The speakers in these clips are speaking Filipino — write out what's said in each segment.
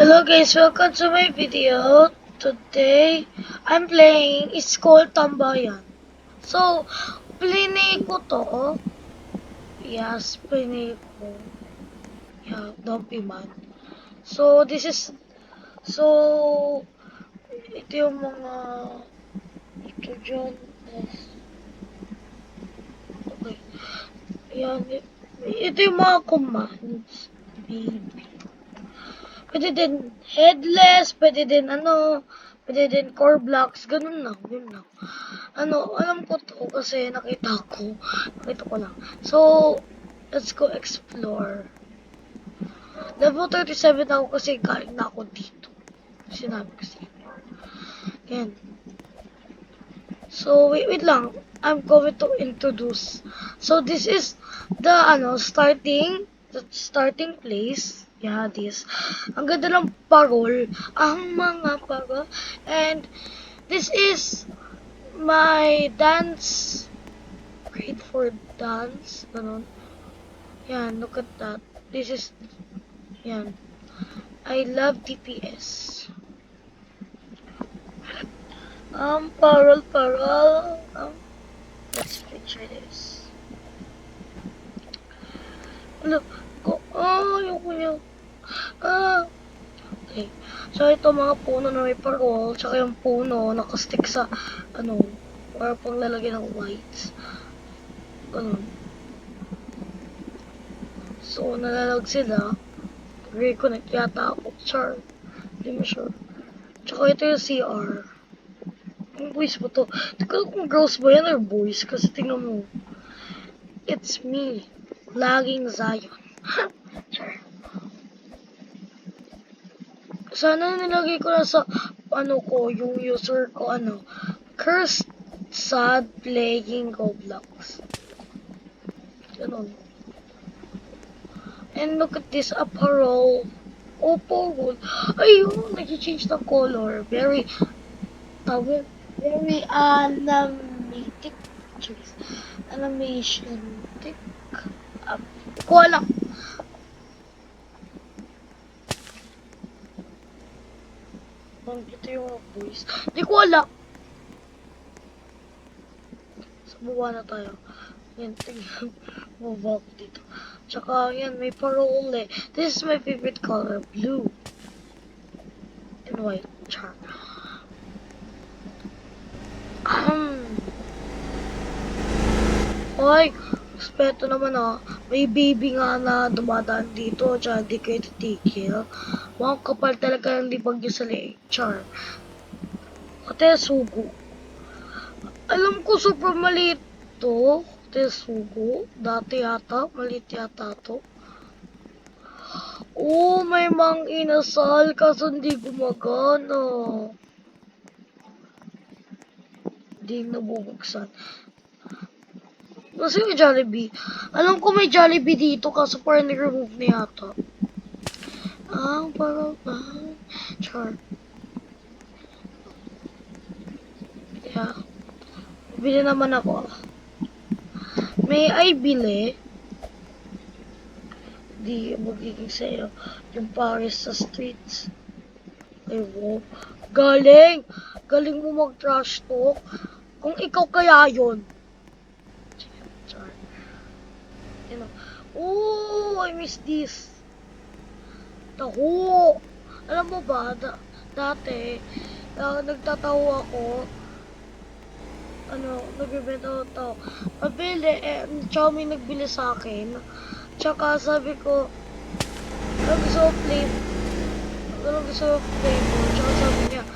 Hello guys, welcome to my video. Today, I'm playing It's called Tambayan. So, plinay ko to. Yes, plinay ko. Yeah, Dumpy Man. So, ito yung mga, ito dyan. Okay. Yan, ito yung mga commands. Baby. Pwede din headless, pwede din pwede din core blocks, ganun lang, yun lang. Alam ko to kasi nakita ko lang. So, let's go explore. Level 37 ako kasi galing na ako dito. Sinabi ko sa inyo. Yan. So, wait lang. I'm going to introduce. So, this is the, starting place. Yeah, this. Ang ganda ng parol. Ang mga parol. And, this is my dance. Grade for dance. Ganon. Yan, look at that. This is, yan. I love DPS. Parol. Let's picture this. Look, ayoko niya. Okay. So, ito mga puno na may parol, tsaka yung puno nakastick sa, para pang lalagyan ng whites. Ganun. So, nalalag sila. Reconnect yata ako. Char. Hindi mo sure. Tsaka ito yung CR. Yung boys ba to? Teka kung girls ba yan or boys? Kasi tingnan mo. It's me. Laging Zion. Char. Sana nilagay ko na sa, yung user ko, Cursed Sad Playing Roblox. Ganun. And look at this apparel. Parol. Ayun, nag-change ng color. Very animatic. Animationtic. Kuha lang. Ito yung voice. Hindi ko alam. So, buwa na tayo. Yan, tingnan. Baba ko dito. Tsaka, yan, may parol eh. This is my favorite color. Blue. And white. Char. Ay, respeto naman May baby nga na dumadaan dito. Tsaka di kayo titigil. Wow, kapal talaga yung libag nyo sa leeg. Char. Sugo. Alam ko super maliit to. Sugo. Dati yata. Maliit yata to. Oh, may mang inasal kaso hindi gumagana. Hindi nabubuksan. Kasi may Jollibee. Alam ko may Jollibee dito kaso parang nag-remove na yata. Parang char. Yeah. Bili naman ako. May I bili? Di magiging sa'yo. Yung Paris sa streets. Ay, wow. Galing! Galing mo mag-trash talk. Kung ikaw kaya yun. Char. Oh, I miss this. Taho. Alam mo ba, dati, nagtataho ako, nagbibenta ako. Pabili, Xiaomi nagbili sa akin. Tsaka sabi ko, gusto ko flavor. Tsaka sabi niya,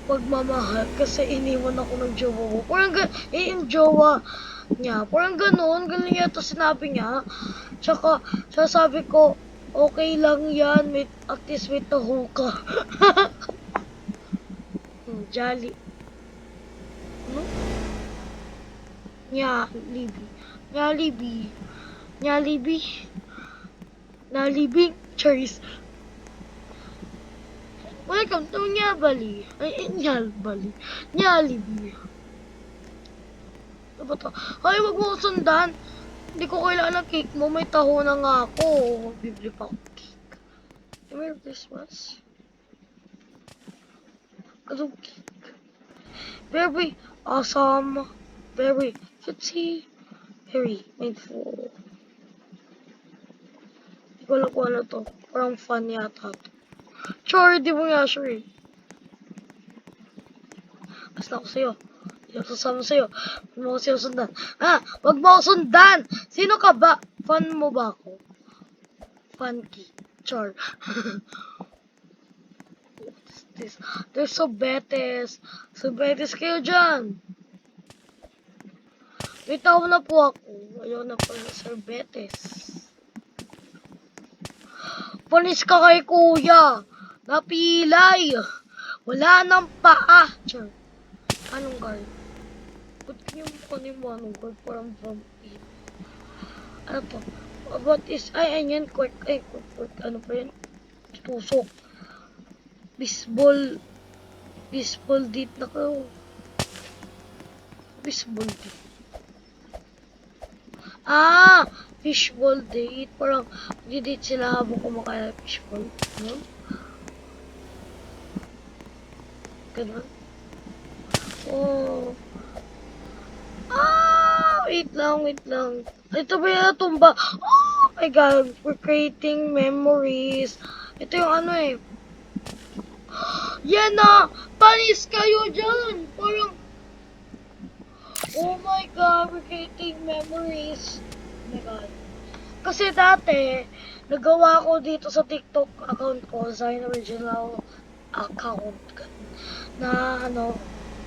pagmamahal kasi iniwan ako ng jowa ko. Parang yung jowa niya. Parang ganun yata sinabi niya. Tsaka, sabi ko, okay lang yan, at least may taho ka. Jolly. Jollibee. Choice. Welcome to Nyabali. Jollibee. Ano ba to? Ay, wag mo sundan. Hindi ko kailangan ng cake mo. May taho na nga ako. Bibili pa ako cake. Merry Christmas. Anong cake? Very awesome. Very cutesy. Very mindful. Hindi ko alam kung ano to. Parang fun yata to. Sure, di mo nga sure eh. Basta ako sa'yo. Hindi ako sasama sa'yo. Huwag mo ako sa'yo sundan. Huwag mo ako sundan! Sino ka ba? Fan mo ba ako? Funky. Char. What's this? There's Sobetes. Sobetes kayo dyan. May tao na po ako. Ayaw na po na Sobetes. Panis ka kay kuya. Napilay. Wala nang paa. Char. Anong guard? Ba't yung kanin mo anong guard? Parang vampire. Ano to? What is... Ay, ayan. Quick. Ano pa yan? Tusok. Baseball. Baseball date na kayo. Baseball date. Fishball date. Parang didate sila habang kumakain ng fishball. No? Ganun. Oh. Wait lang. Ito ba yung natumba? Oh my god, we're creating memories. Ito yung ano eh. Yan na! Panis kayo dyan! Parang... Oh my god, we're creating memories. Oh my god. Kasi dati, nagawa ko dito sa TikTok account ko, Zayn Original account na ano,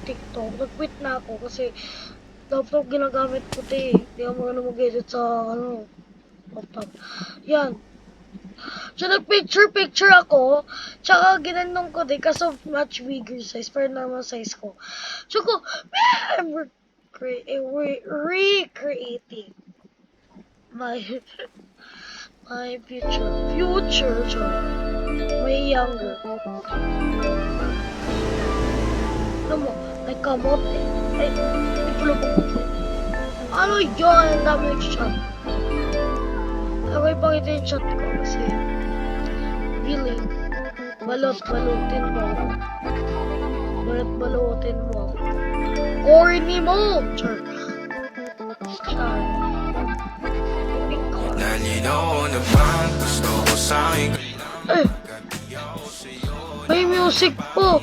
TikTok. Nag-quit na ako kasi laptop ginagamit ko Hindi ako marunong mag-edit sa ano, laptop. Yan. So, nag-picture ako. Tsaka, ginanong ko din kasi much bigger size. Pero normal size ko. So, we're recreating my future. My younger. Ano mo? May kamote. Ay, hindi pala kamote. Ano yun? Ang dami yung shot. Okay, pakita yung shot ko kasi feeling balutin mo ako. Balutin mo ako. Corny mo! Char. Nalinaw na bang gusto ko sa'yo? May music po.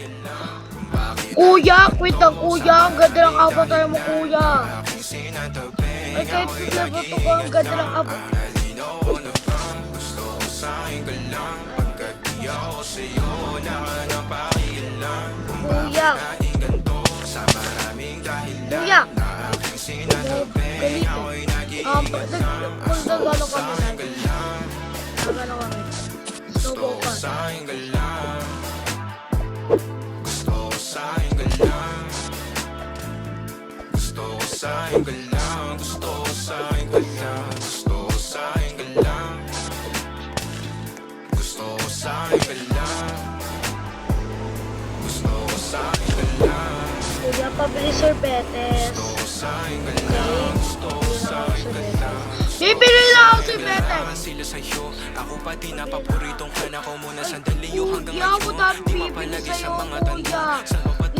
Kuya, quit ang kuya. Ang ganda ng avatar mo, kuya. Ay, kahit sila ba ito ko, ang ganda ng avatar. Kuya. Kuya. Ganito. Nagano kami natin. Nagano kami. Snowball pa. Kuya, pabili sorbetes. Bibili lang ako sorbetes. Ako pati na paboritong ka na ko muna sandali hanggang Kuya, mo dami di bibili mapalagi sa'yo, sa mga kuya. tanda.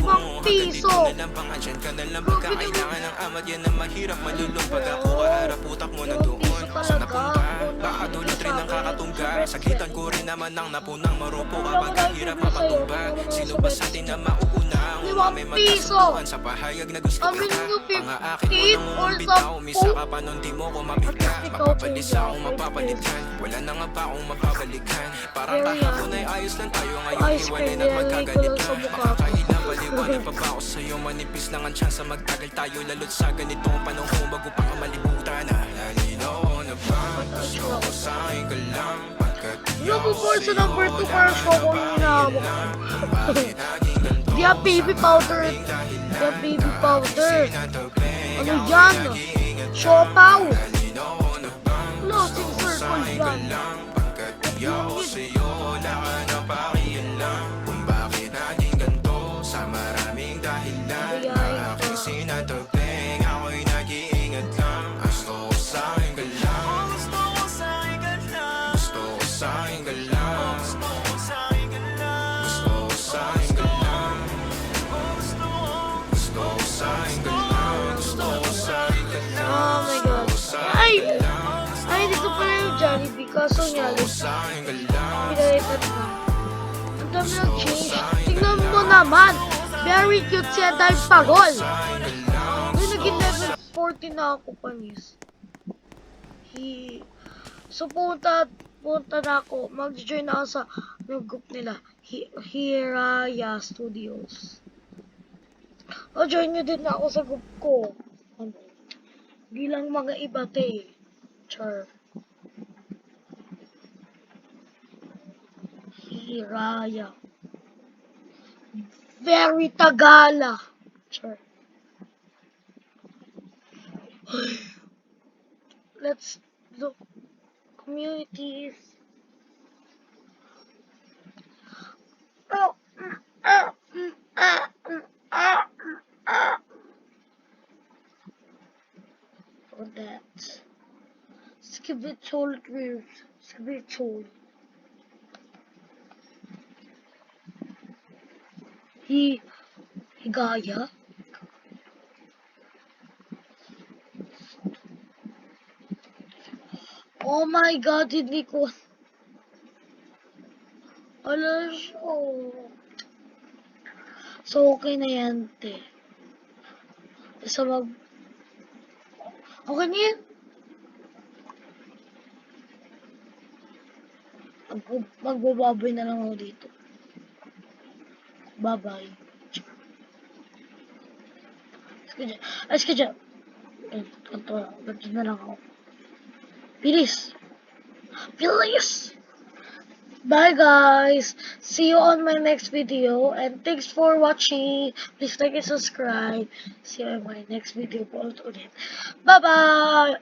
5 piso. Andyan ka na lang pagkakailangan ng amat. Yan ang mahirap malulong pag ako kaharap utak mo na doon. Saan napunta? Baka dulot rin ang kakatungga. Saglitan ko rin naman ang napunang marupo kapag ang hirap mapatumba. Sino ba sa atin na mauuna? Ang umami magkasunduan sa pahayag na gusto kita. Pang-aakit mo nang umubitaw. Misa ka pa nun di mo ko mapita. Mapapalis akong mapapalitan. Wala na nga ba akong mapabalikan? Parang kahapon ay ayos lang tayo. Ngayon iwalay na't magkagalit na. Makakailang paliwanag pa ba ako sa'yo? Manipis lang ang tsansa magtagal tayo. Lalo't sa ganitong panahon bago pa ka malibutan. Nalinaw na ba? Gusto ko sa'yo ka lang. Lumubor sa number 2 para show ko yung hinahamok. Di ang baby powder. Ano yan? Siopaw. No, sing circle yan. Ako sa'yo, wala ka na pakialam. Kung bakit naging ganito sa maraming dahilan. Aking sinataping, ako'y nag-iingat lang. Gusto ko sa'yo ka Jollibee. Kaso niya, like, Sa'kin ka lang. pinalitan na. Ang dami nag-change. Tingnan mo naman. Very cute siya dahil pagol. May naging level 40 na ako, panis. So, punta na ako. Mag-join ako sa group nila. Hiraya Studios. Join nyo din ako sa group ko. Hindi lang mga ibate. Char. Hiraya. Very Tagala. Char. Let's look. Communities. For that. Skibitol groups. Skibitol. Higaya. Oh my god, hindi ko. Alas, oh. So, okay na yan, te. Basta okay na yan. Magbababoy na lang ako dito. Bye-bye. Ayos ka dyan. Ganito na lang ako. Bilis. Bye guys. See you on my next video. And thanks for watching. Please like and subscribe. See you in my next video po ulit. Bye-bye.